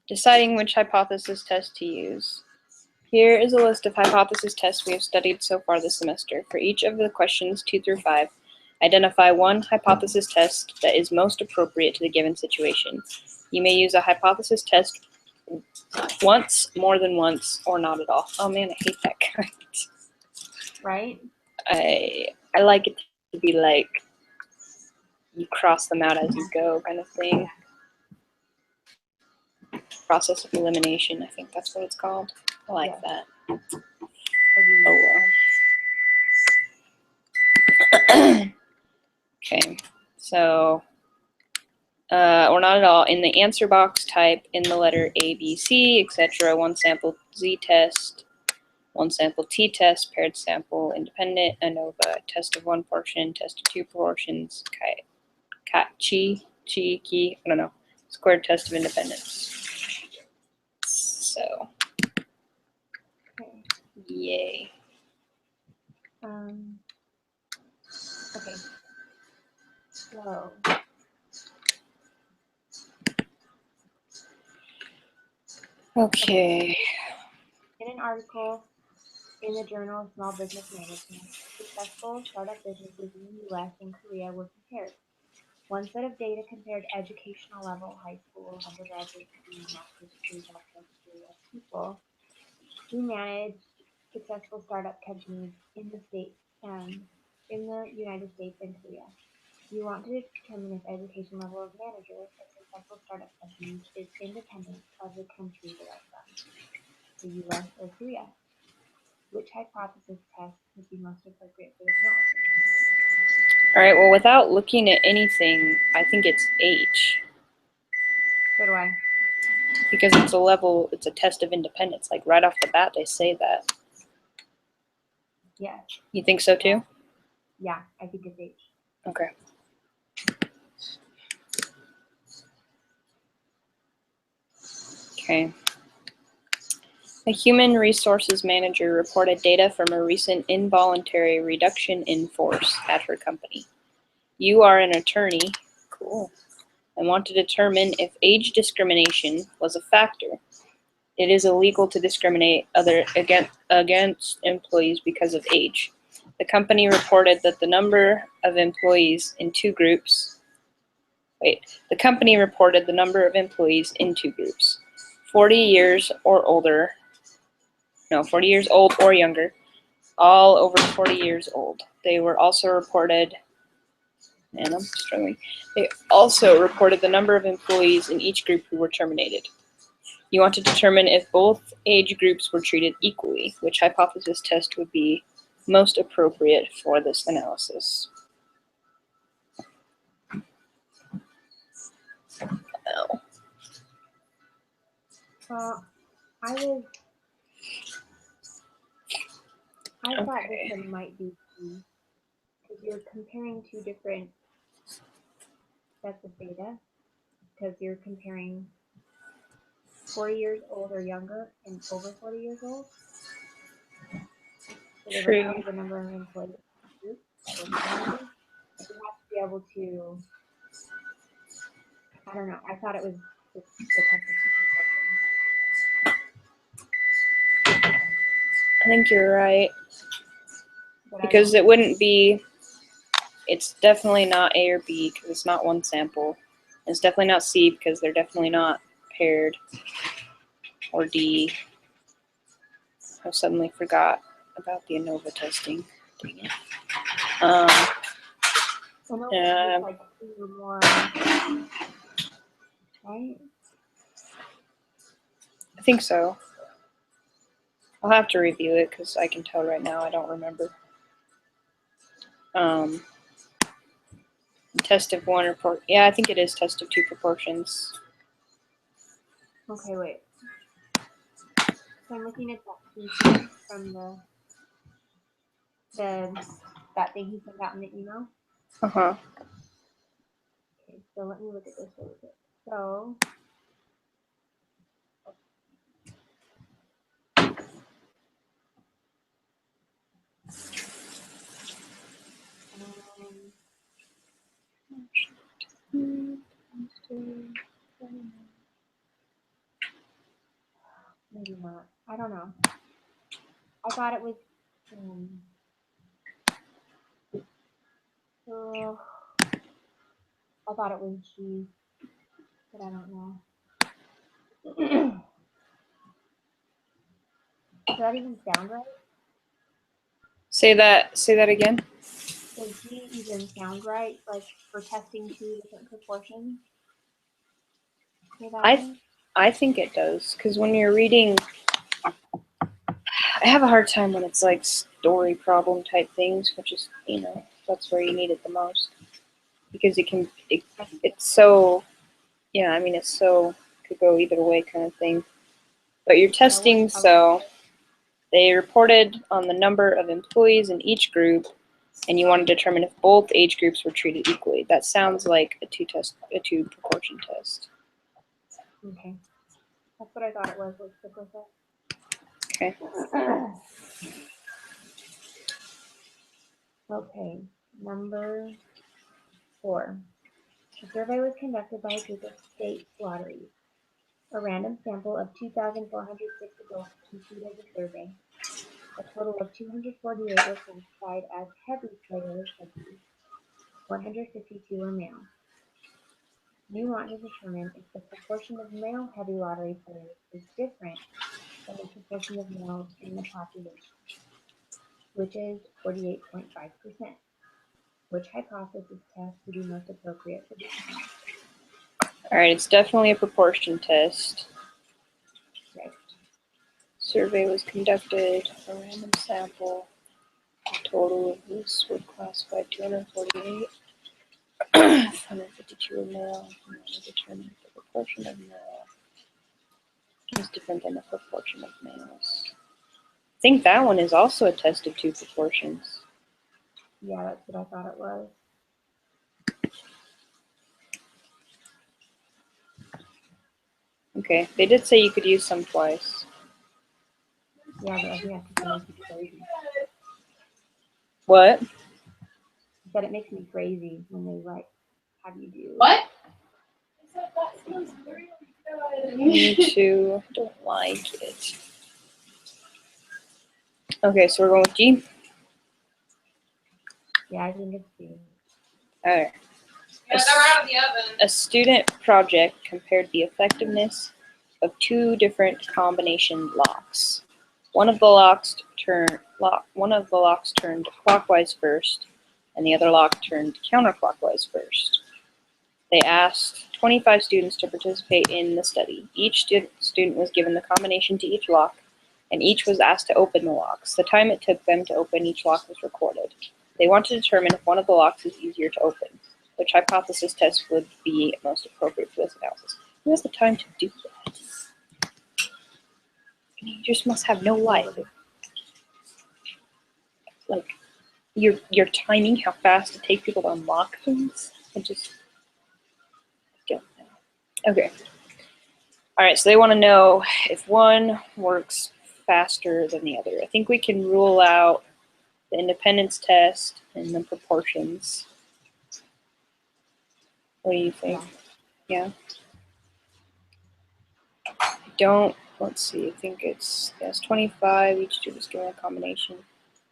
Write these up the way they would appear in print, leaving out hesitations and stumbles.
Deciding which hypothesis test to use. Here is a list of hypothesis tests we have studied so far this semester. For each of the questions 2 through 5, identify one hypothesis test that is most appropriate to the given situation. You may use a hypothesis test once, more than once, or not at all. Oh man, I hate that kind. Right? I like it to be like you cross them out as you go kind of thing. Process of elimination, I think that's what it's called. I like that. Agreed. Oh well. Okay, so or not at all. In the answer box, type in the letter A, B, C, etc. One sample z-test, one sample t-test, paired sample independent, ANOVA, test of one portion, test of two portions, chi, I don't know, squared test of independence. So, Okay. yay. Okay. So. Okay. In an article in the Journal of Small Business Management, successful startup businesses in the U.S. and Korea were compared. One set of data compared educational level, high school, undergraduate degree, master's degree, bachelor's degree of people who managed successful startup companies in the United States and Korea. You want to determine if education level of managers of successful startup companies is independent of the country they are from, the U.S. or Korea. Which hypothesis test would be most appropriate for this analysis? All right, well, without looking at anything, I think it's H. So do I. Because it's a test of independence. Like right off the bat, they say that. Yes. You think so too? Yeah, I think it's H. Okay. Okay. A human resources manager reported data from a recent involuntary reduction in force at her company. You are an attorney, cool, and want to determine if age discrimination was a factor. It is illegal to discriminate against employees because of age. The company reported that the number of employees in two groups. The company reported the number of employees in two groups: 40 years or older. No, 40 years old or younger, all over 40 years old. They were also reported, and I'm struggling. They also reported the number of employees in each group who were terminated. You want to determine if both age groups were treated equally. Which hypothesis test would be most appropriate for this analysis? Oh. I thought this one might be C, because you're comparing two different sets of data, because you're comparing 40 years old or younger and over 40 years old. So they reported the number of employees that were terminated. You have to be able to, I don't know, I thought it was the test of proportion. I think you're right. Because it wouldn't be, it's definitely not A or B because it's not one sample. It's definitely not C because they're definitely not paired. Or D. I suddenly forgot about the ANOVA testing. Dang it. Like 2 or more, right? I think so. I'll have to review it because I can tell right now I don't remember. Test of one report. Yeah, I think it is test of two proportions. Okay, wait. So I'm looking at that from that thing he sent out in the email. Uh-huh. Okay, so let me look at this really quick. So Maybe not. I don't know. I thought it was. Uh, I thought it was G, but I don't know. Does that even sound right? Say that again. Does G even sound right? Like for testing two different proportions? Say that way? I think it does, because when you're reading, I have a hard time when it's like story problem type things, which is, that's where you need it the most. Because it's so, yeah, I mean, it's so, could go either way kind of thing. But you're testing, so they reported on the number of employees in each group, and you want to determine if both age groups were treated equally. That sounds like a two proportion test. Okay. That's what I thought it was. Let's stick with it. Okay. Okay. Number 4. The survey was conducted by a group of state lotteries. A random sample of 2,406 adults completed the survey. A total of 248 were classified as heavy players of these. 152 were male. You want to determine if the proportion of male heavy lottery players is different than the proportion of males in the population, which is 48.5%. Which hypothesis test would be most appropriate for determining? All right, it's definitely a proportion test. Right. Survey was conducted, a random sample. The total of this were classified 248. 152 were male. You want to determine if the proportion of male is different than the proportion of males. I think that one is also a test of two proportions. Yeah, that's what I thought it was. Okay, they did say you could use some twice. Yeah, but I think that's just makes me crazy. What? But it makes me crazy when they like have you do. What? Me too. Don't like it. Okay, so we're going with G. Yeah, I think it's C. All right. Yeah, they're out of the oven. A student project compared the effectiveness of two different combination locks. One of the locks turned clockwise first, and the other lock turned counterclockwise first. They asked 25 students to participate in the study. Each student was given the combination to each lock, and each was asked to open the locks. The time it took them to open each lock was recorded. They want to determine if one of the locks is easier to open. Which hypothesis test would be most appropriate for this analysis? Who has the time to do that? You just must have no life. Like, you're timing how fast it takes people to unlock things. I just don't know. Okay. All right, so they want to know if one works faster than the other. I think we can rule out the independence test and the proportions. What do you think? Yeah. Let's see, I think it's 25, each student's given a combination.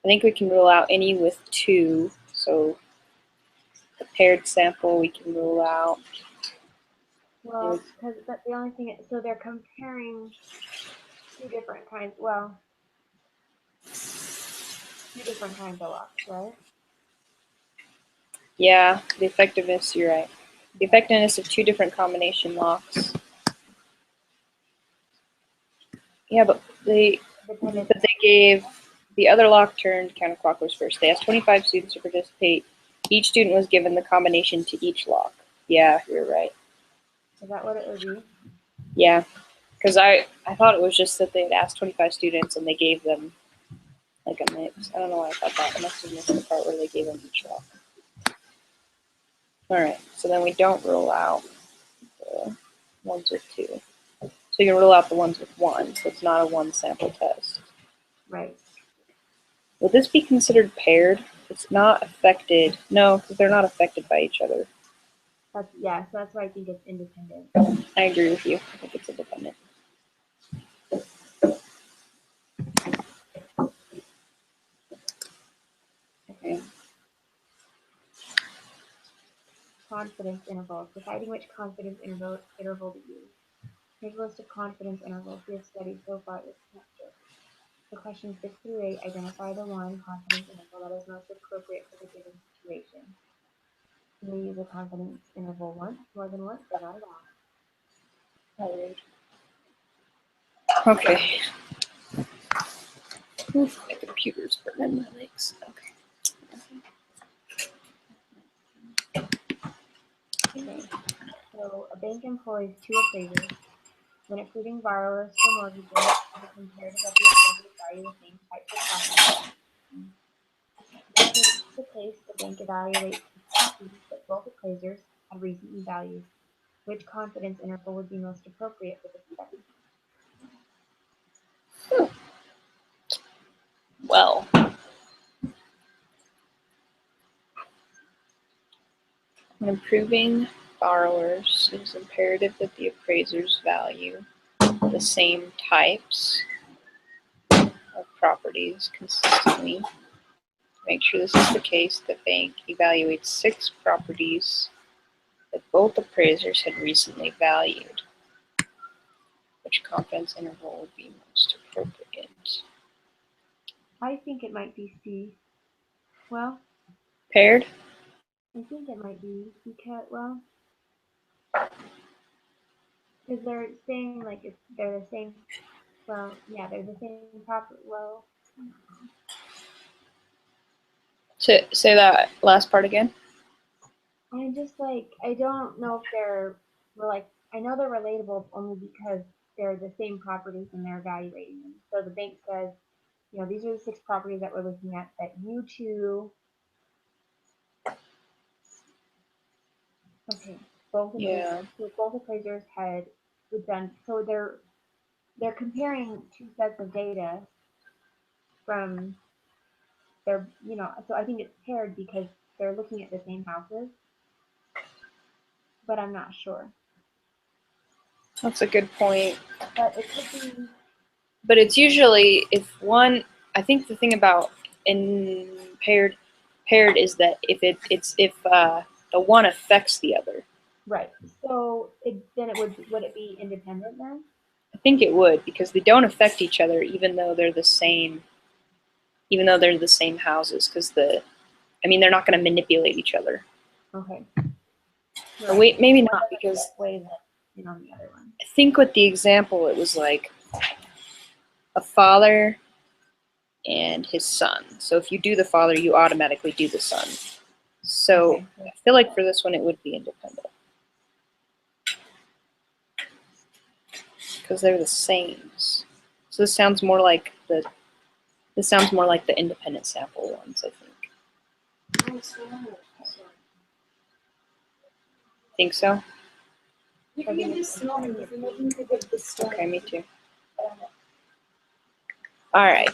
I think we can rule out any with two, so the paired sample we can rule out. Well, because the only thing, so they're comparing two different kinds, two different kinds of locks, right? Yeah, the effectiveness, you're right. The effectiveness of two different combination locks. Yeah, but they gave the other lock turned counterclockwise first. They asked 25 students to participate. Each student was given the combination to each lock. Yeah, you're right. Is that what it would be? Yeah, because I thought it was just that they had asked 25 students and they gave them like a mix. I don't know why I thought that. I must have missed the part where they gave them each lock. All right, so then we don't rule out the ones with two. So you can rule out the ones with one, so it's not a one sample test. Right. Would this be considered paired? It's not affected. No, because they're not affected by each other. So that's why I think it's independent. I agree with you. I think it's independent. confidence intervals. Deciding which confidence interval to use. Here's a list of confidence intervals we have studied so far this semester. For questions 6 through 8, identify the one confidence interval that is most appropriate for the given situation. Can we use a confidence interval once, more than once, or not at all? Okay. Oof, my computer's burning my legs. Okay. Okay. So a bank employs 2 appraisers. When approving borrowers for mortgages, the comparative of the appraisers value the same types of properties. Because this is the case, the bank evaluates the properties that both appraisers had recently valued. Which confidence interval would be most appropriate for this study? Well, when approving borrowers, it is imperative that the appraisers value the same types of properties consistently. To make sure this is the case, the bank evaluates 6 properties that both appraisers had recently valued. Which confidence interval would be most appropriate? I think it might be C. Well, Paired? I think it might be because, well, because they're saying like if they're the same, well, yeah, they're the same property. Well, Say that last part again. I'm just like, I don't know if well, like, I know they're relatable only because they're the same properties and they're evaluating them. So the bank says, you know, these are the 6 properties that we're looking at that you two. Okay, both appraisers had done. So they're comparing 2 sets of data from their, you know. So I think it's paired because they're looking at the same houses, but I'm not sure. That's a good point. But it could be. But it's usually if one. I think the thing about paired is that if the one affects the other. Right. So then would it be independent then? I think it would because they don't affect each other even though they're the same. Even though they're the same houses, because they're not going to manipulate each other. Okay. Or wait, maybe not because way that on the other one. I think with the example it was like a father and his son. So if you do the father, you automatically do the son. So Okay. I feel like for this one it would be independent. Because they're the same. So this sounds more like the independent sample ones, I think. Think so? You can give this small one if you're looking to give this story. Okay, me too. All right.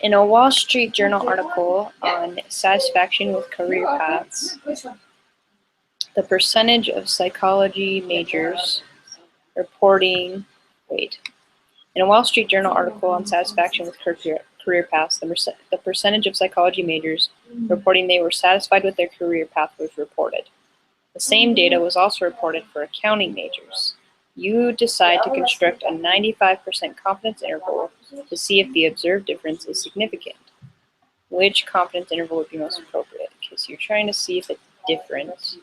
In a Wall Street Journal article on satisfaction with career paths, the percentage of psychology majors reporting, in a Wall Street Journal article on satisfaction with career paths, the percentage of psychology majors reporting they were satisfied with their career path was reported. The same data was also reported for accounting majors. You decide to construct a 95% confidence interval to see if the observed difference is significant. Which confidence interval would be most appropriate? Because you're trying to see if it's different,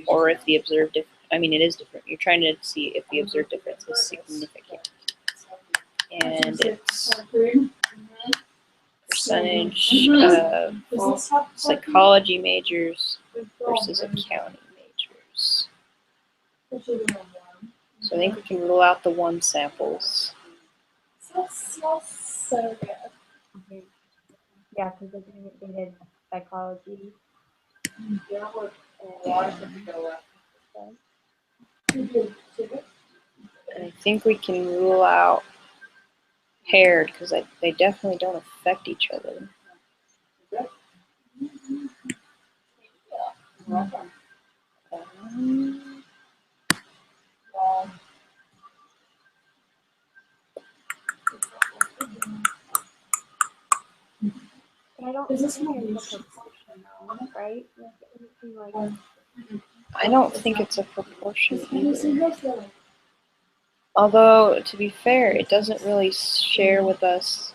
or if the observed it is different. You're trying to see if the observed difference is significant. And it's percentage of psychology majors versus accounting majors. So I think we can rule out the one samples. Okay. Yeah, because they did psychology. And I think we can rule out paired because they definitely don't affect each other. But I don't think it's a proportion though, right? Like, it doesn't seem like I don't think it's a proportion either. Although, to be fair, it doesn't really share with us.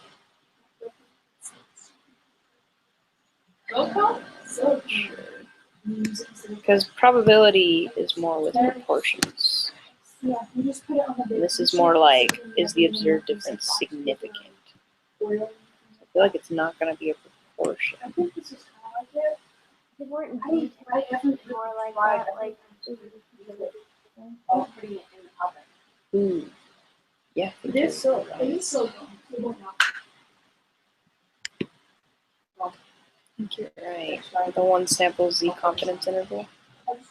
Because probability is more with proportions. And this is more like, is the observed difference significant? I feel like it's not going to be a proportion. They weren't detailed, more like that, like. Ooh. Yeah. It is so. It is so. I think you're right. The one sample Z confidence interval. Because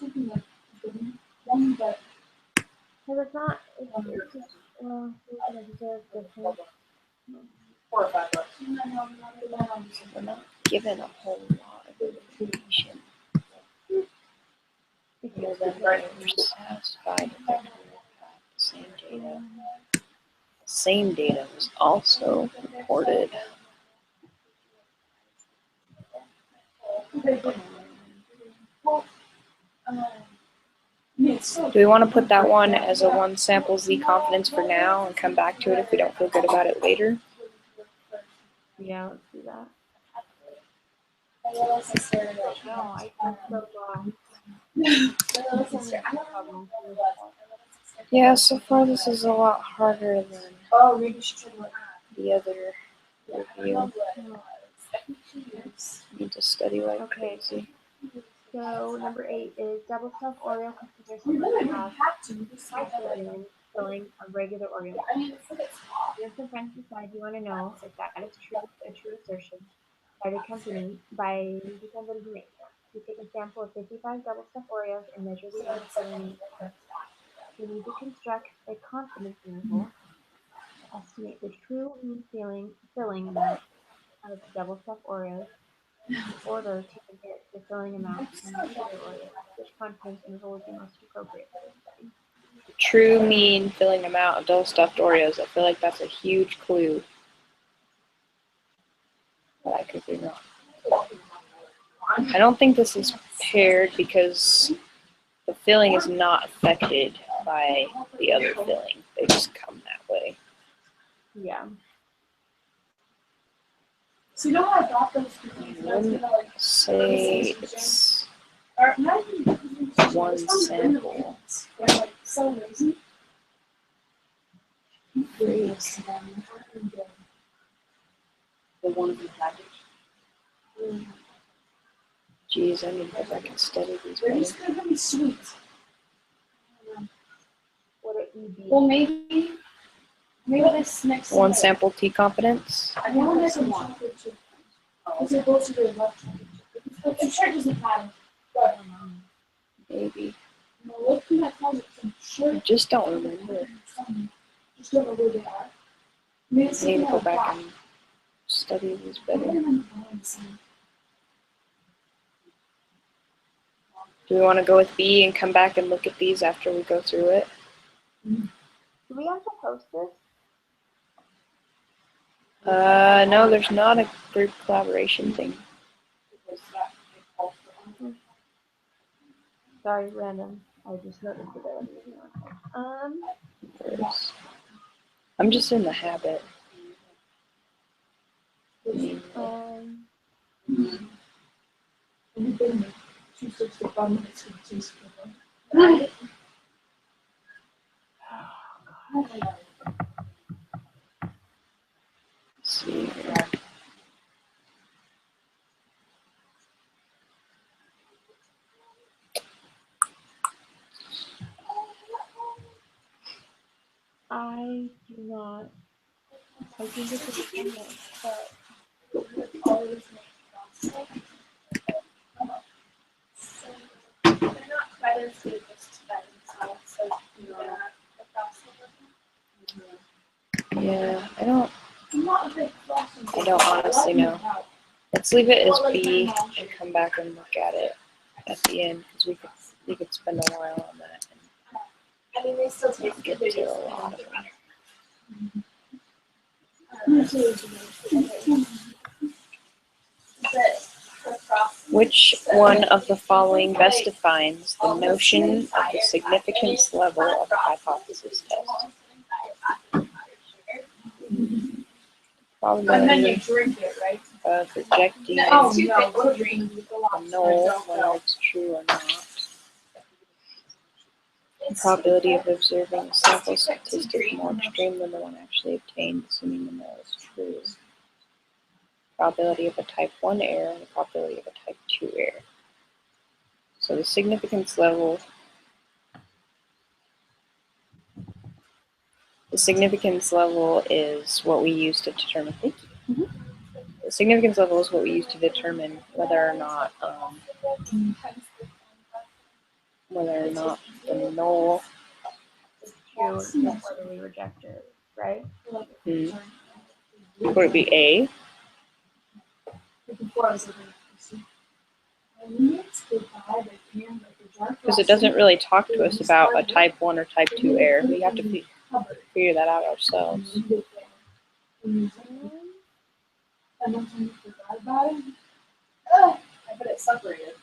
it's not, it's just, well, it's an observed difference. We're not given a whole lot of information. Other than we're satisfied that the same data. The same data was also reported. Do we want to put that one as a one sample Z confidence for now and come back to it if we don't feel good about it later? Yeah, let's do that. No, I think No, I think so. Yeah, so far this is a lot harder than Oh, maybe she should look. the other review. Need to study like Okay. crazy. So number 8 is double stuffed Oreo cookies are supposed to have high sodium filling of regular Oreo. You and some friends decide you want to know if that is true, a true assertion by the company by December to May. You take a sample of 55 double stuffed Oreos and measure the amount of filling. You need to construct a confidence interval to estimate the true mean filling amount of double stuffed Oreos in order to compare the filling amount in regular Oreos. Which confidence interval would be most appropriate for this study? True mean filling amount of double stuffed Oreos. I feel like that's a huge clue. But I could be wrong. I don't think this is paired because the filling is not affected by the other filling. They just come that way. Yeah. So you know how I got those cookies? I wouldn't say it's one sample. They're like so lazy. Freaks. The ones in the package. Jeez, I need to go back and study these They're better. just gonna be sweet. Would it be? Well, maybe this next One Sunday. sample T confidence. I want to make them chocolate chip. Because they're both really love chocolate chip. But I'm sure it doesn't matter. But Maybe. look through that closet. I'm sure I just don't remember. just don't know where they are. I need to go back and study these better. Do we want to go with B and come back and look at these after we go through it? Do we have to post this? No, there's not a group collaboration thing. Sorry, random. I just noticed it. I'm just in the habit. Let's see here. I do not. I think it's a good one, but Yeah, I don't honestly know. Let's leave it as B and come back and look at it at the end because we could spend a while on that I mean, they still and take get to a lot of it. But her frost Which one of the following best defines the notion of the significance level of a hypothesis test? And then you Probability drink it, right? of rejecting Oh, the no, what are we null, whether it's true or not. The probability of observing a sample statistic more extreme than the one actually obtained, assuming the null is true. Probability of a type 1 error and the probability of a type 2 error. So the significance level is what we use to determine. The significance level is what we use to determine whether or not the null. True, it's not whether we reject it, right? Would it be A? Because it doesn't really talk to us about a type 1 or type 2 error. We have to figure that out ourselves. I bet it separated.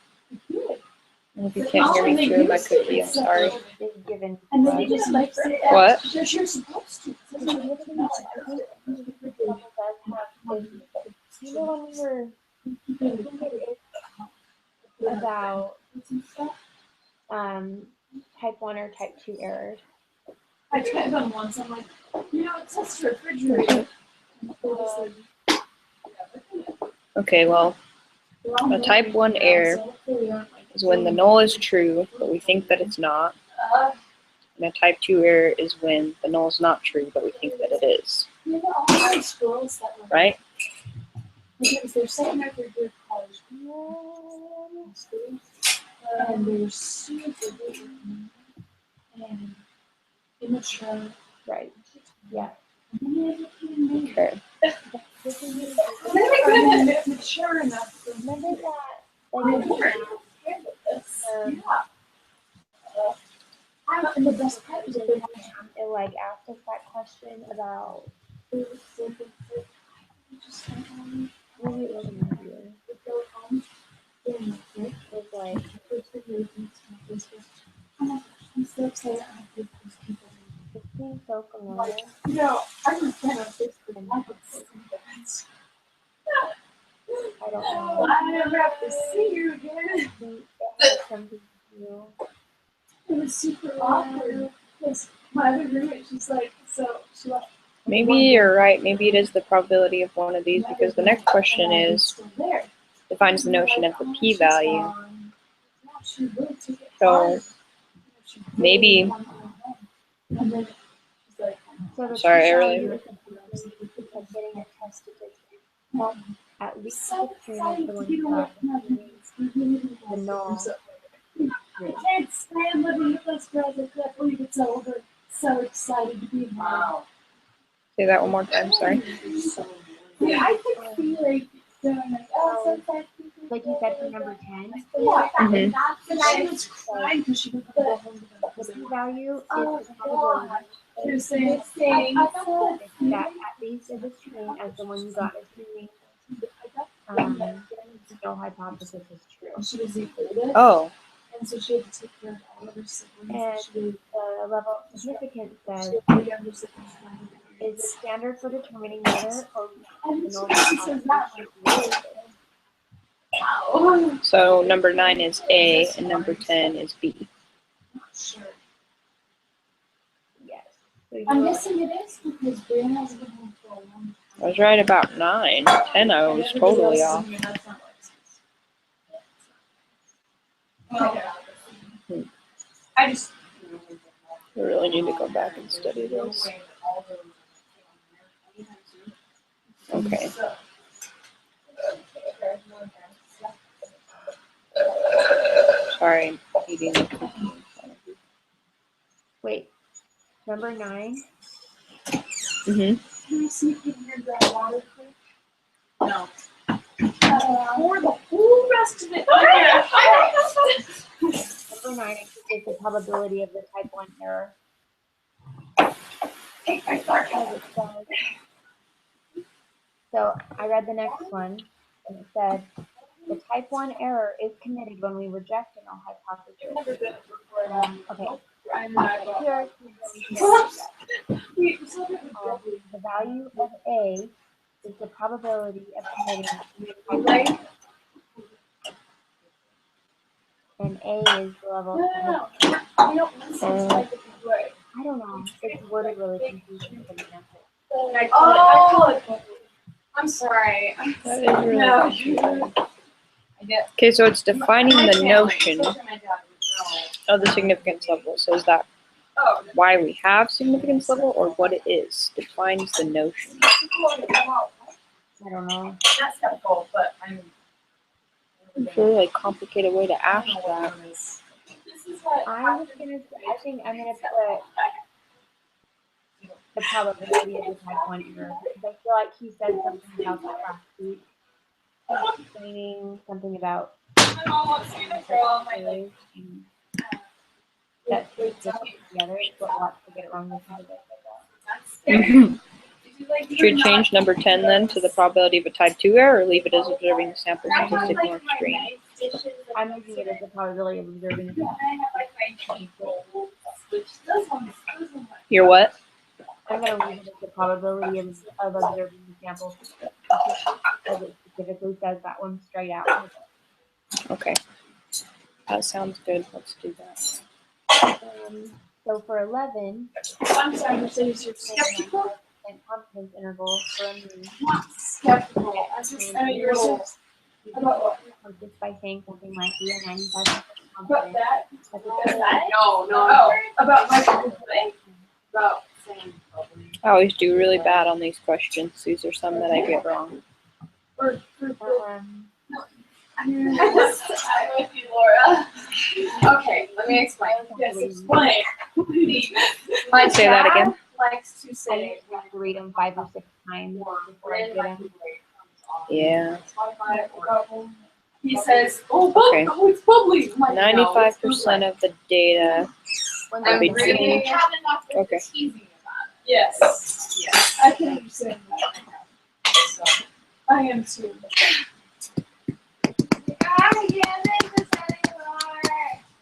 And if you can't hear me through my cookie, I'm sorry. Is given. And then you just like What? because you're supposed to. You know when we were about type 1 or type 2 errors. I tried them once. I'm like, it says to refrigerate. Okay, well, a type 1 error is when the null is true, but we think that it's not. And a type 2 error is when the null is not true, but we think that it is. Right? They're saying that they're good college and they're super big and immature. Right. Yeah. Okay. Mature enough. Remember that? And the best part is that they It like asked us that question about maybe it wasn't that year. It was like I'm so excited. I have these people. it seems so familiar. I'm a fan of this. I don't know. I never have to see you again. I think it had something to do. It was super awkward because my other roommate, she's like, so she left. Maybe you're right. Maybe it is the probability of one of these, because the next question is defines the notion of the p-value. So maybe. So the Sorry, I p-value really. is of getting a test statistic at least the same as the one you got, the null. I can't stand living with those girls. I can't believe it's over. So excited to be home. Wow. Say that one more time. Sorry. Yeah, I could feel like doing like, sometimes Like you said for number 10, Mhm. And I was crying because she couldn't go home to the p-value is Oh, the probability She was saying, that at least is the same as the one you got, assuming no hypothesis is true. she was the oldest, Oh. and so she had to take care of all of her siblings. And the level of significance says She had 3 younger siblings. is the standard for determining whether or And the null she says that hypothesis is true. Wow. So number 9 is A and number 10 is B. Sure. Yes. So I'm you guessing it is because Brian has been home for a long time. I was right about 9. 10 I was totally off. I just I really need to go back and study this. Okay. Sorry, I'm eating a cookie. wait. Number 9. Mhm. Can you see if you can hear that water quick? No. Pour the whole rest of it in there. Number 9 is the probability of the type 1 error. So I read the next one and it said The type 1 error is committed when we reject a null hypothesis. Okay. Here, the value of A is the probability of committing type 1. And A is the level of commitment. I don't know. It's worded really confusing for the example. I'm sorry. That is really confusing. Okay, so it's defining the notion of the significance level. So is that why we have significance level or what it is? Defines the notion. I don't know. Not simple, but I'm. It's a really complicated way to ask that. I think I'm gonna put the probability of the type 1 error because I feel like he said something about that last week. Explaining something about errors and that two different together. It's what lots to get it wrong. Should we change number 10 then to the probability of a type 2 error or leave it as observing the sample statistic more extreme? I'm looking at it as the probability of observing the You're what? I'm going to leave it as the probability of observing the sample because it specifically says that one straight out. Okay. That sounds good. Let's do that. So for 11, I'm sorry, so you're skeptical? and confidence interval for a mean. Skeptical. You're about what? Or just by saying something like we are 95% About confident. that? That's a No. About my thing? About saying probably. I always do really bad on these questions. These are some that I get wrong. Or Um, I'm with you, Laura. Okay, let me explain. Yes, explain. My Say that dad again. likes to I say used to have to read them 5 or 6 times before I did them. Yeah. He says, "Oh, Okay. it's bubbly." I'm like, "No, it's 95% of the data When are I'm they're between. really Okay. teasing about it. Yes. I can understand that. So, I am too.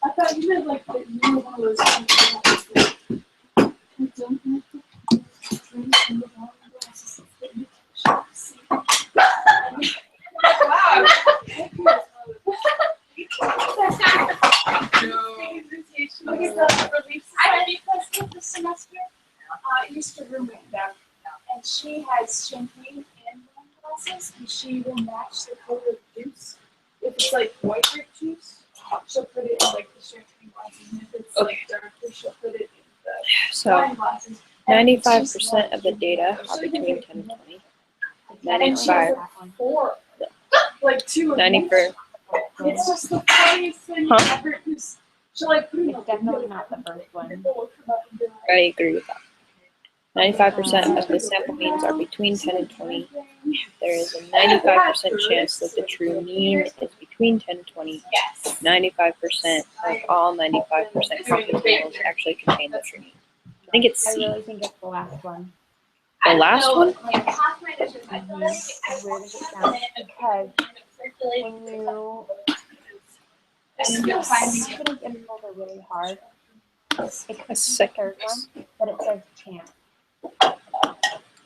I thought you meant like that you were one of those people who don't have to drink in the wrong glasses that you can see. Wow. Because the relief society festival this semester, I used to roommate them, and she has champagne and wine glasses, and she will match the color of juice. If it's like white grape juice, she'll put it in like the champagne glasses, and if it's like darker, she'll put it in the So wine glasses. And it's just 95% of the data are between 10 and 20. definitely 95. that one. Four. Like 2 of 90 each. for It's just the funniest thing Huh? ever. She'll like put it in It's definitely not the first one. People will come up and be like, I agree with that. 95% of the sample means are between 10 and 20. There is a 95% chance that the true mean is between 10 and 20. yes. 95% of all 95% confidence intervals actually contain the true mean. I think it's I C. really think it's the last one. The last one? As weird as it sounds, because when you confidence intervals are really hard. It could be the second. third one, but it says chance.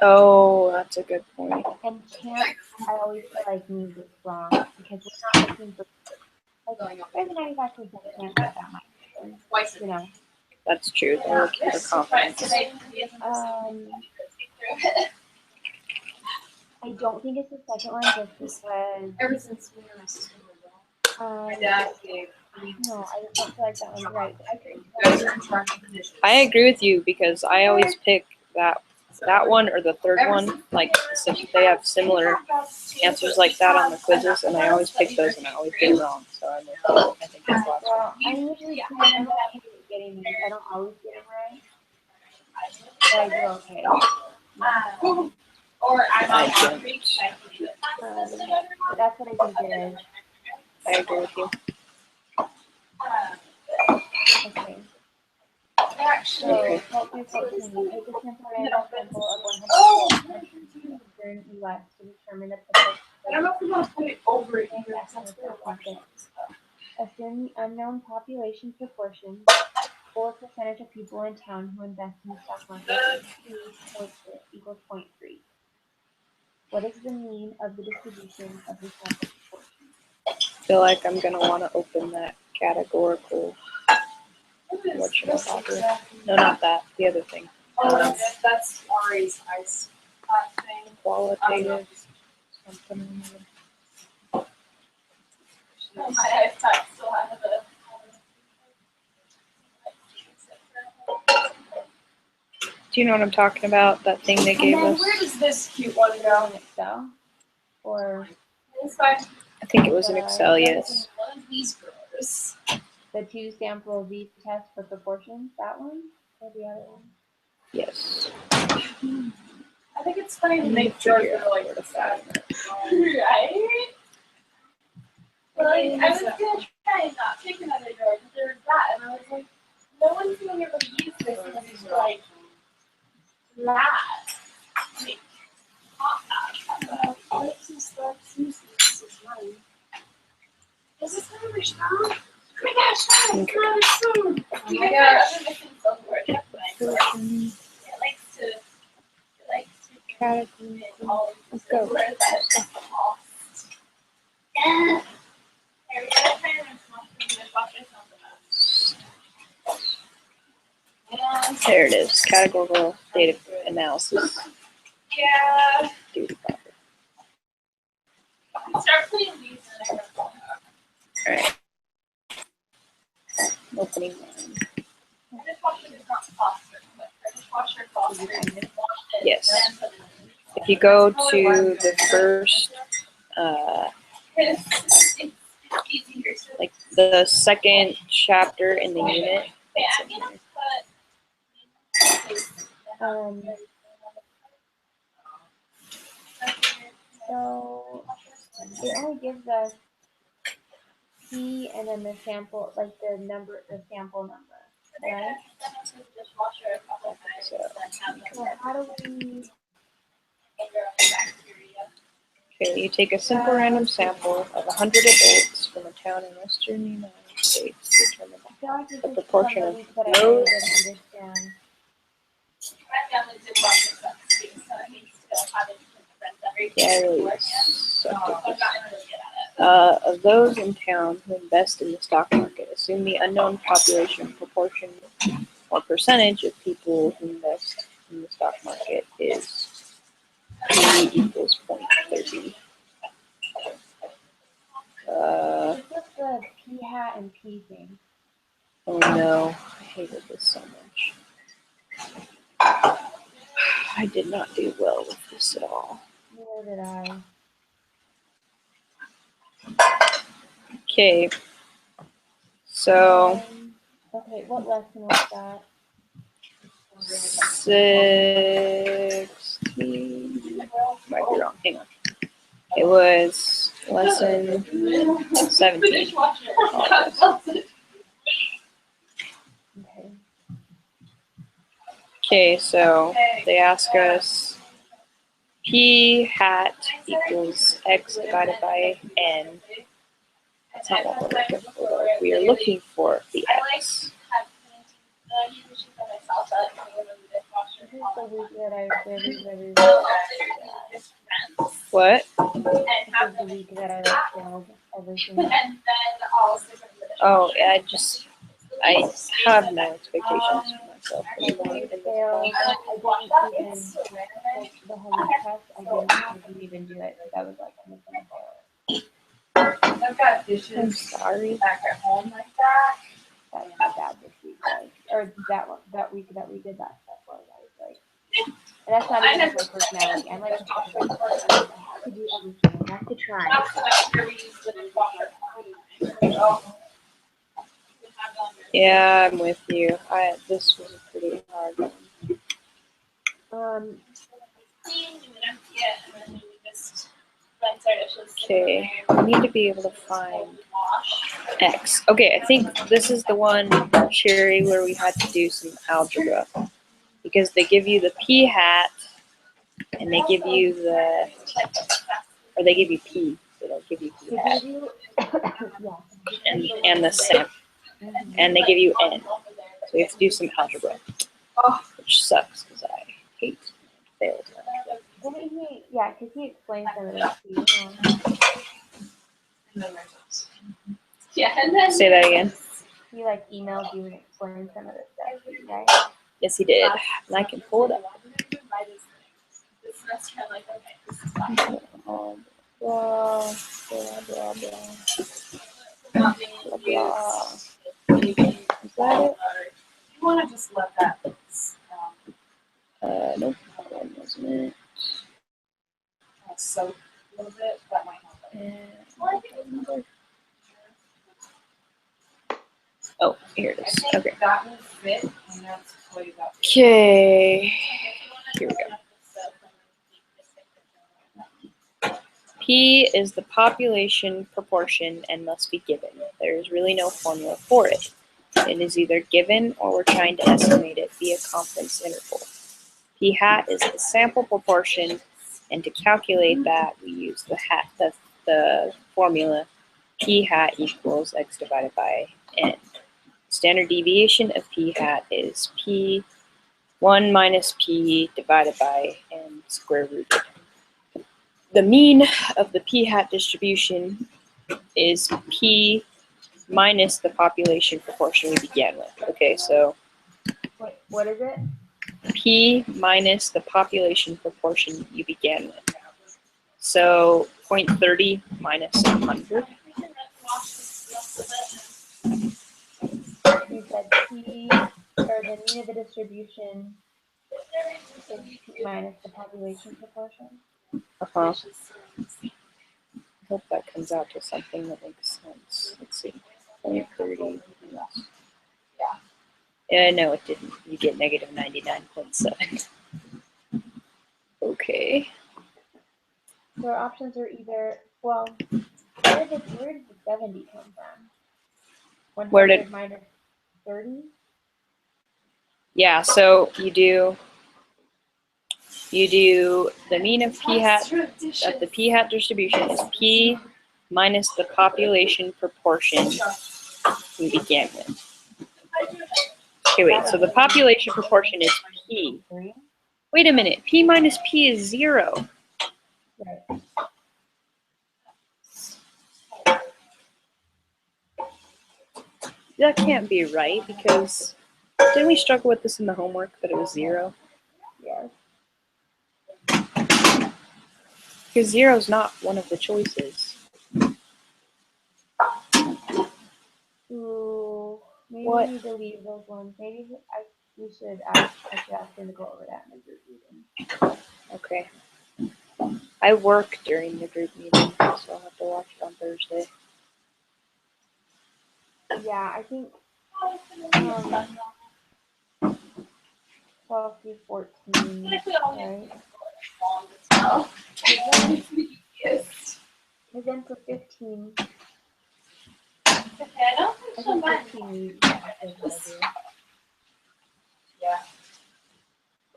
Oh, that's a good point. And chance, I always feel like means it's wrong because we're not looking for like there's a 95% chance that that might happen. You know. That's true. They're looking for confidence. I don't think it's the second one just because Ever since we were my sister my dad gave no, I don't feel like that one's right. guys are in charge of the dishes. I agree with you because I always pick that one or the third one. Like they have similar answers like that on the quizzes, and I always pick those, and I always get it wrong. So I think that's the last one. Well, I usually I don't hate getting these. I don't always get them right, but I do okay. Or I'm I on don't. That's what I think it is. I agree with you. Okay. actually. Okay. So, help me 14. Take a sample random sample of 100 in the US to determine the I don't know if we want to put it over it either. That's That's what where I think. Assume the unknown population proportion or percentage of people in town who invest in the stock market equals 0.3. What is the mean of the distribution of the sample proportion? I feel like I'm gonna want to open that categorical. Whatchamacallit. No, not that. The other thing. Oh, that's Ari's ice thing. Qualitative. Something. My iPad still has a. Do you know what I'm talking about? That thing they gave And then us? where does this cute one go? In Excel? Or This one. I think it was in Excel, yes. One of these girls. the two sample V test for proportions? That one? Or the other one? Yes. I think it's funny to Need make to jars figure that out are like where to that. find it. Right? But like, I was gonna try and not pick another jar, but there was that, and I was like, no one's gonna be able to use this because it's like that. Like, hot that. This is mine. Is this another straw? Oh my gosh, that is another spoon! Oh my gosh, I'm missing silverware. That's nice. It likes to Category. let's go. Where is that? Lost. Yeah. There we go. Try and smash the dishwasher. And There it is. Categorical data analysis. yeah. Duty profit. Start putting these in there. Alright. Opening mine. Our dishwasher is not faster, but our dishwasher faster. Yes. If you go to the first, It's easier to like the second chapter in the unit, it's in here. So it only gives us P and then the sample, like the sample number, right? So how do we? Okay, you take a simple random sample of 100 adults from a town in western United States to determine I feel like this the is proportion of something that I really those. didn't understand. Yeah, I really sucked at this. Of those in town who invest in the stock market, assume the unknown population proportion or percentage of people who invest in the stock market is P equals 0.30. What's the P hat and P thing? Oh no, I hated this so much. I did not do well with this at all. Neither did I. Okay, so Okay, what lesson was that? 16. Might be wrong. Hang on. It was lesson 17. Okay. Okay, so they ask us P hat equals X divided by N. That's not what we're looking for. We are looking for the X. This is the week that I really What? This is the week that I like failed everything. Oh, yeah, I have no expectations for myself. I failed. I didn't even take the homework test. I didn't even do it because I was like, I'm just gonna fail it. I've got I'm dishes sorry. back at home like that. That's my bad this week, guys. Or that week that we did that stuff was. I was like, and that's not even my personality. I'm like, I have to do everything. I have to try. Yeah, I'm with you. This was a pretty hard one. Okay, we need to be able to find X. Okay, I think this is the one, Sherry, where we had to do some algebra. Because they give you the P hat, and they give you the Or they give you P. They don't give you P They hat. give you, yeah. And the SAM. Mhm. And they give you N. So you have to do some algebra. Which sucks because I hate failed algebra. Didn't he, yeah, because he explained some of this to you, huh? Yeah, and then Say that again. He like emailed you and explained some of this stuff to you, right? Yes, he did. And I can pull it up. This semester, I'm like, okay, this is fine. Blah, blah, blah, blah, Not being blah, confused. blah. Is that it? You want to just let that. Nope. That wasn't it. Soak a little bit. That might help. And oh, here it is. Okay. That will fit, and that's way that. Okay. Here we go. P is the population proportion and must be given. There is really no formula for it. It is either given or we're trying to estimate it via confidence interval. P hat is the sample proportion, and to calculate that, we use the formula P hat equals x divided by n. Standard deviation of P hat is P 1 minus P divided by n square rooted. The mean of the P hat distribution is P minus the population proportion we began with. Okay, so Wait, what is it? P minus the population proportion you began with. So 0.30 minus 100. You said P, or the mean of the distribution is P minus the population proportion. Uh-huh. I hope that comes out to something that makes sense. Let's see. 0.30. No, it didn't. You get negative 99.7. Okay. So our options are either, well, where did the 70 come from? 100 Where did- minus 30? Yeah, so you do the mean of P hat of the P hat distribution is P minus the population proportion we began with. Okay, wait, so the population proportion is P. 3? Wait a minute, P minus P is 0. Right. That can't be right because didn't we struggle with this in the homework that it was 0? Yes. Because 0 is not one of the choices. Ooh, maybe What? we need to leave those ones. Maybe I should ask him to go over that in the group meeting. Okay. I work during the group meeting, so I'll have to watch it on Thursday. Yeah, I think 12 through 14, right? And then for 15, I think 15 we actually gotta do.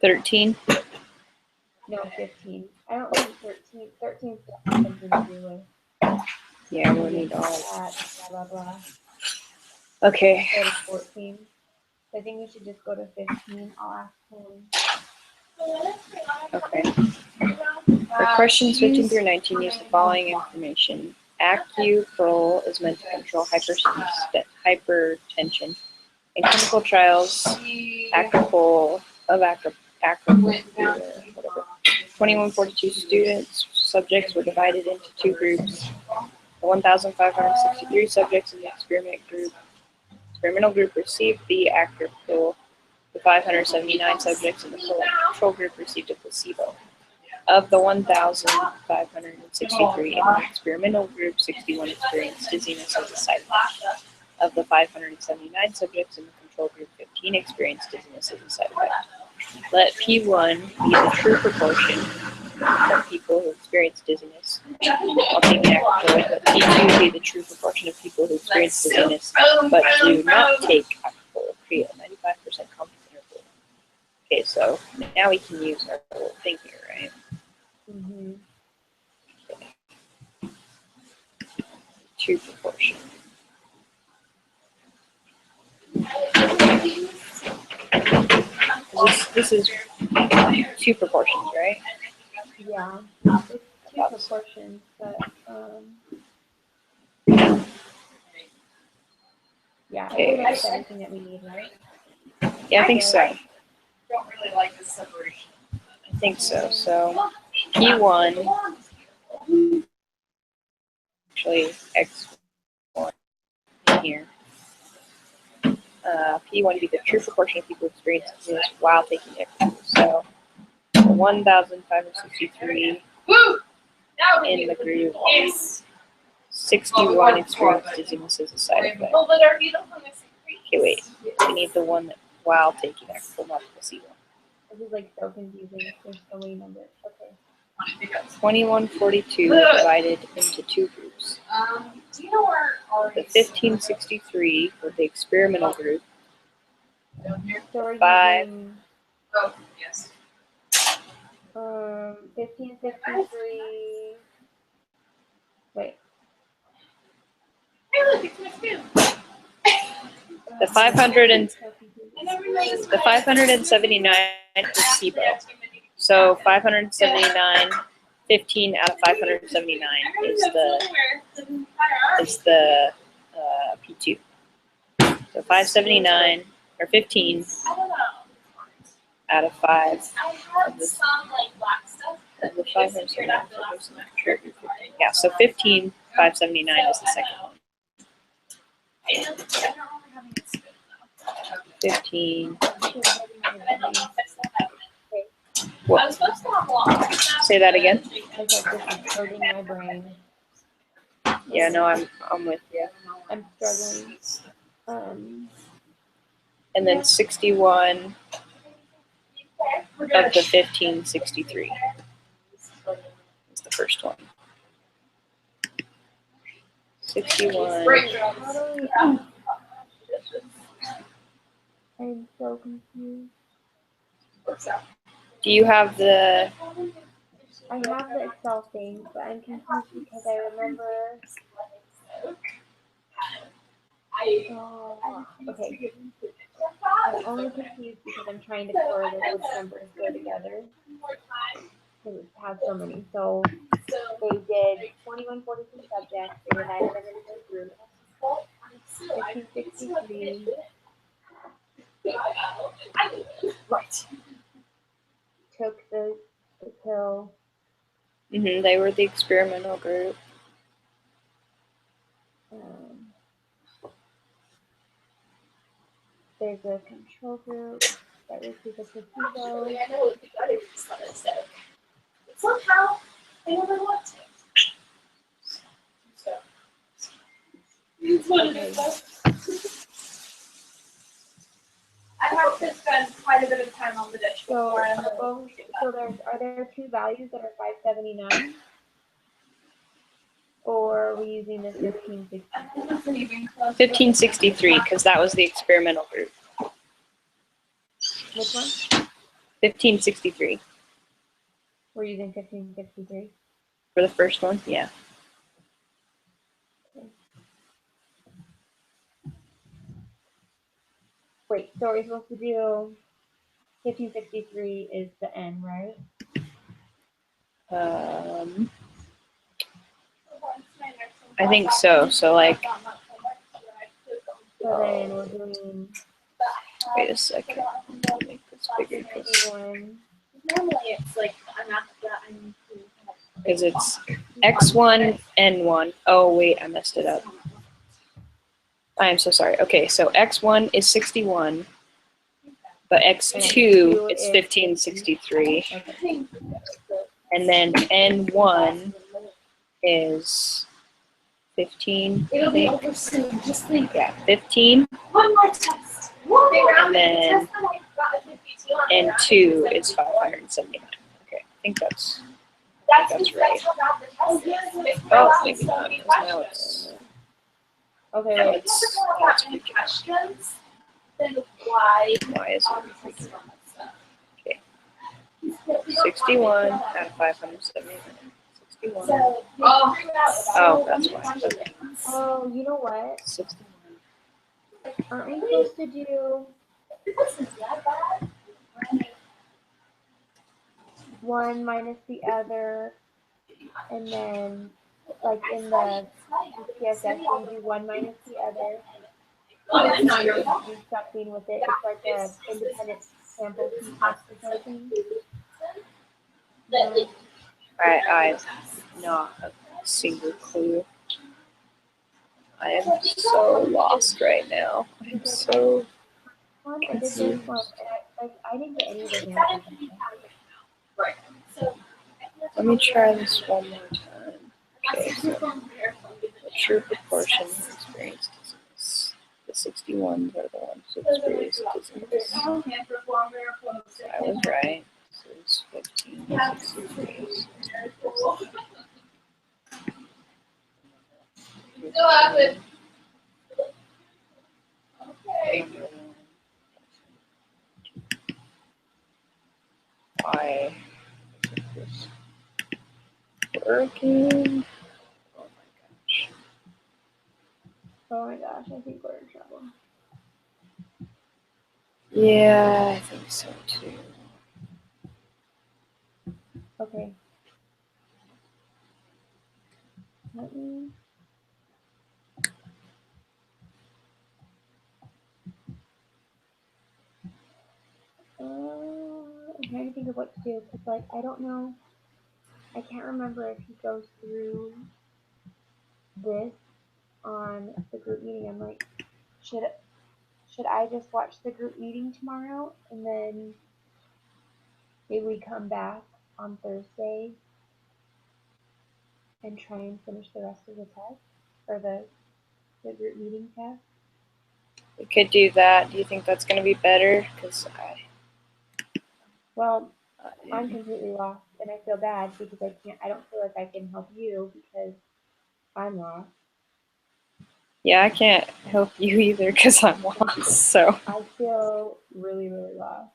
13? No, 15. I don't think 13's got something to do with Yeah, we'll need all. that, blah, blah, blah. Okay. Go to 14. So I think we should just go to 15. I'll ask him. Okay. For questions 15 through 19, use the following information. AccuPerl is meant to control hypertension. In clinical trials, Acropol of whatever. 2142 subjects were divided into 2 groups. The 1,563 subjects in the experimental group received the Acropol. The 579 subjects in the control group received a placebo. Of the 1,563 in the experimental group, 61 experienced dizziness as a side effect. Of the 579 subjects in the control group, 15 experienced dizziness as a side effect. Let P1 be the true proportion of people who experience dizziness while taking Acropol. Let P2 be the true proportion of people who experience dizziness but do not take Acropol. Create a 95% confidence interval. Okay, so now we can use our little thing here, right? Mm-hmm. two proportion. This is two proportions, right? Yeah, it's two proportions, but yeah, I think that's everything that we need, right? Yeah, I think so. I Don't really like this separation. think so. So P1, actually X1 in here. P1 would be the true proportion of people experiencing this while taking exercise. So 1,563 in the group. 61 experienced dizziness as a side effect. Okay, wait. We need the one that while taking actual, not placebo. This is like so confusing. There's so many numbers. Okay. 2142 divided into two groups. Do you know where The 1563 for the experimental group. So we're Five. using Oh, yes. 1563. Wait. Hey, look, it's my spoon. The 579 placebo. So 579, 15 out of 579 is the P2. So 579 or 15 I don't know. out of 5 I had some like black stuff. of the 579. Yeah, so 15, 579 is the second one. I don't remember having a spoon though. 15. But I don't know if I still have it. What? I was supposed to have one. Say that again? I said this is hurting my brain. Yeah, no, I'm with you. I'm struggling. And then 61 of the 1563 is the first one. 61. I'm so confused. Do you have the? I have the Excel thing, but I'm confused because I remember. Oh, okay. I'm only confused because I'm trying to correlate which numbers go together. Because it has so many. So they did 2142 subjects. They divided them into groups. 1563. Right. Took the pill. They were the experimental group. There's a control group that received a placebo. I know what the other stuff is there. But somehow they never want to. So it's what it is. I have to spend quite a bit of time on the dish So, before I'm are there two values that are 579? Or are we using this 1563? 1563, because that was the experimental group. Which one? 1563 We're using 1563. for the first one. Yeah. Wait, so are we supposed to do 1563 is the N, right? I think so. So like, So then we're doing wait a second. I'll make this bigger 61. Normally it's like I'm not that I'm because it's X1, N1. Oh wait, I messed it up. I am so sorry. Okay, so X1 is 61, but X2 is 1563, Okay. and then N1 is 15. It'll be over soon. Just think. Yeah, 15, One more test. and then N2 is 579. Okay, I think that's right. Oh, maybe not. 'Cause now it's Okay, now wait. it's questions, then why? why is it freaking? Okay, 61 out of 579. 61. So Oh, that's why. Okay. Oh, you know what? 61. Aren't we supposed to do this is that bad. one minus the other, and then like in the PSS we do one minus the other, Oh, that's and not then your we fault. do something with it. It's like a independent sample t-test or something. No. I not a single clue. I am so lost right now. I'm so One, I did this confused. one, and I didn't get any of those answers. Right. So Let me try this one more time. Okay, so the true proportion of experienced dizziness. The 61s are the ones who experience dizziness. I was right. This is 15 to 63. Still have it. Okay. Why is this working? Oh my gosh. Oh my gosh, I think we're in trouble. Yeah, I think so too. Okay. Let me. I'm trying to think of what to do because, like, I don't know. I can't remember if he goes through this on the group meeting. I'm like, should I just watch the group meeting tomorrow and then maybe we come back on Thursday and try and finish the rest of the test or the group meeting test? We could do that. Do you think that's going to be better? Because Well, I I'm completely lost and I feel bad because I don't feel like I can help you because I'm lost. yeah, I can't help you either because I'm lost. So, I feel really, really lost.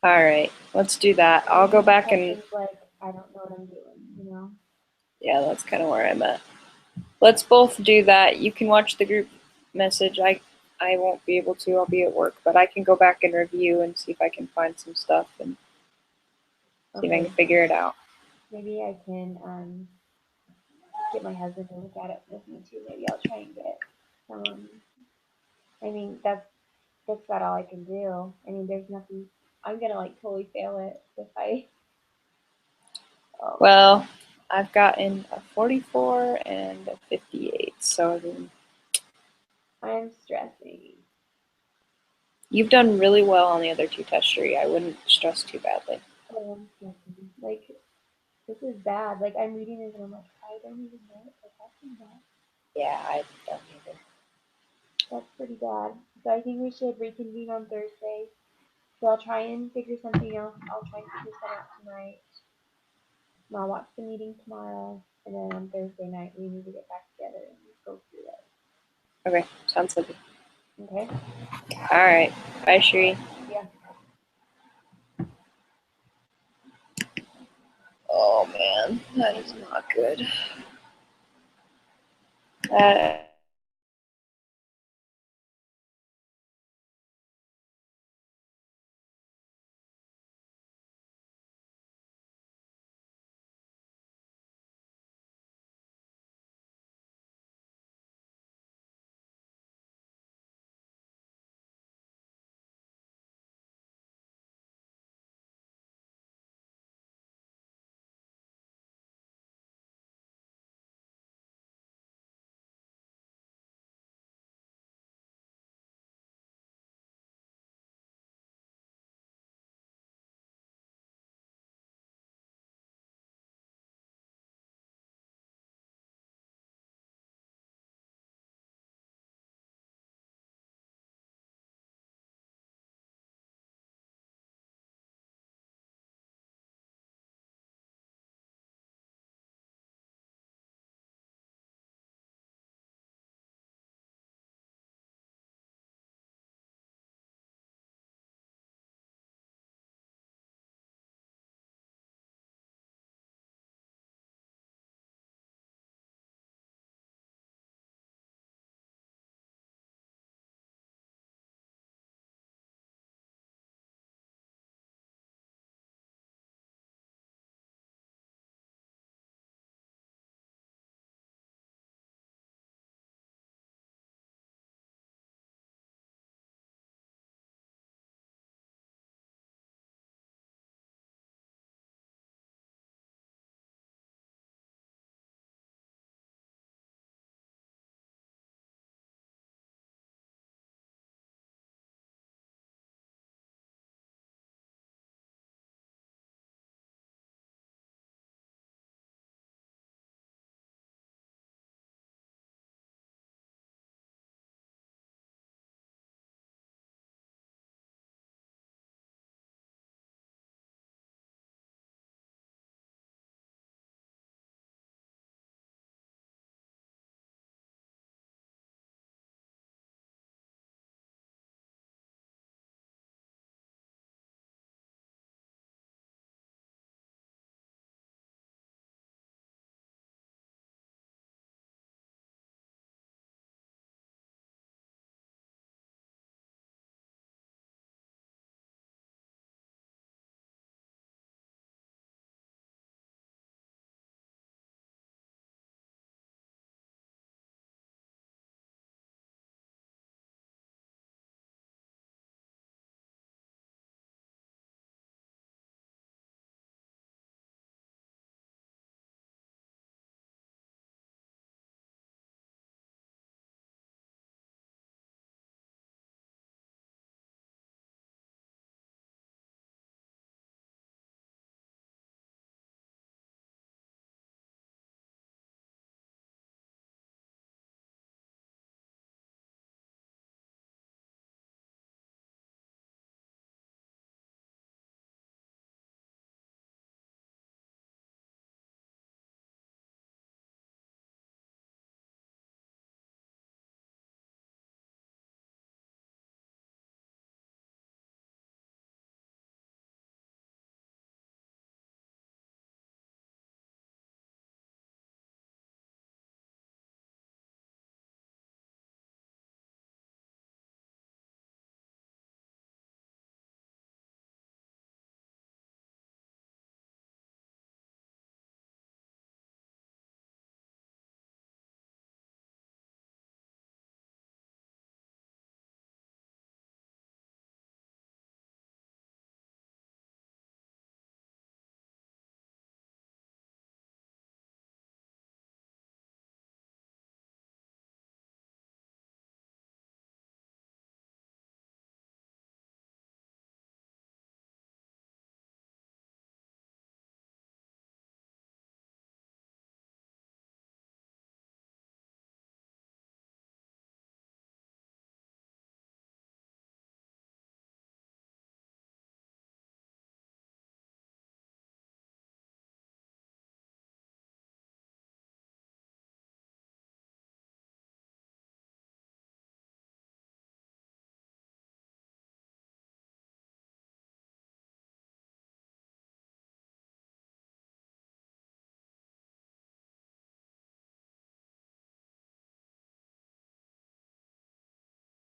all right, let's do that. I'll go back and Questions like I don't know what I'm doing. yeah, that's kind of where I'm at. Let's both do that. You can watch the group message. I won't be able to. I'll be at work, but I can go back and review and see if I can find some stuff and see if I Okay. can figure it out. Maybe I can get my husband to look at it with me too. Maybe I'll try and get I mean that's about all I can do. I mean there's nothing I'm gonna like totally fail it if I Well, I've gotten a 44 and a 58, so I mean, I'm stressing. you've done really well on the other two tests, Sheree. I wouldn't stress too badly. I'm stressing. Like this is bad. Like I'm reading this and I'm like, I don't even know what the question about. Yeah, I don't either. That's pretty bad. So I think we should reconvene on Thursday. So I'll try and figure something else. I'll try and figure something out tonight. And I'll watch the meeting tomorrow. And then on Thursday night, we need to get back together and go through it. Okay, sounds good. Okay? All right. Bye, Sheree. Yeah. Oh man, that is not good. That